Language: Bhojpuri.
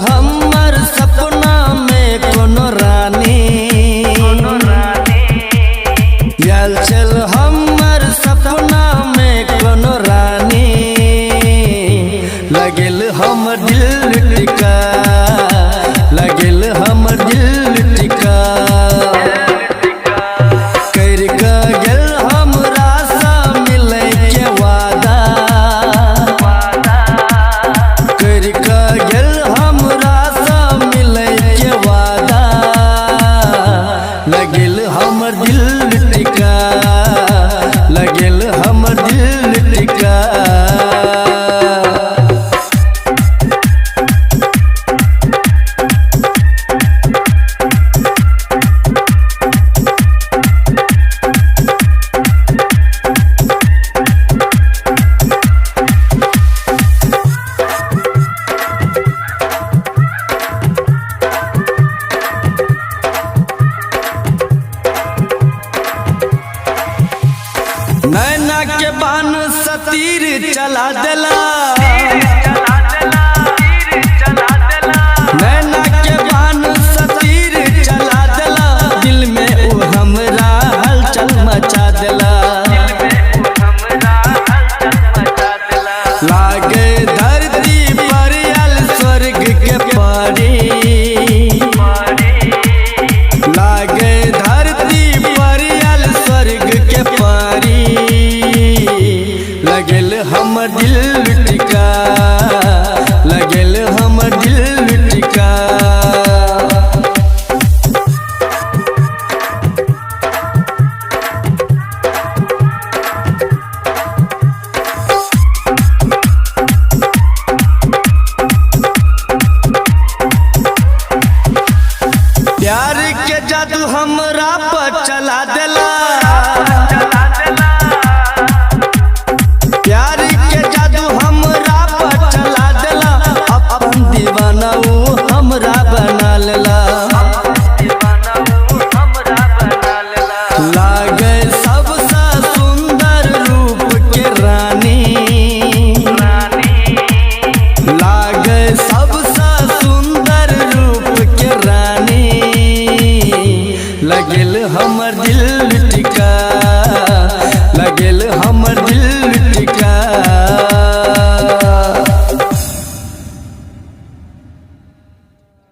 हमर सपना में कोनो रानी, याल चल हमर सपना में कोनो रानी, लगेल हमर दिल टिका, लगेल हमर दिल टिका। कर का गेल हमरा सा मिले के वादा, कर का गेल हमरा सा मिले के वादा, लगेल हमर दिल टिका, लगेल हमर दिल टिका। नैना के बान सतीर चला देला, नैना के बान सतीर चला देला, दिल में वो हमरा हलचल मचा देला। लागे धरती पर आल स्वर्ग के परी, लागे धरती पर आल स्वर्ग के परी, लगेल हमर दिल टिका, लगेल हमर दिल टिका। प्यार के जादू हमरा पर चला देला, प्यार के जादू हमरा पर चला देला, अपन दीवाना वो हमरा बना लेला। लागे सबसे सुंदर रूप के रानी, लागे सबसे सुंदर रूप के रानी, लगेल हमर दिल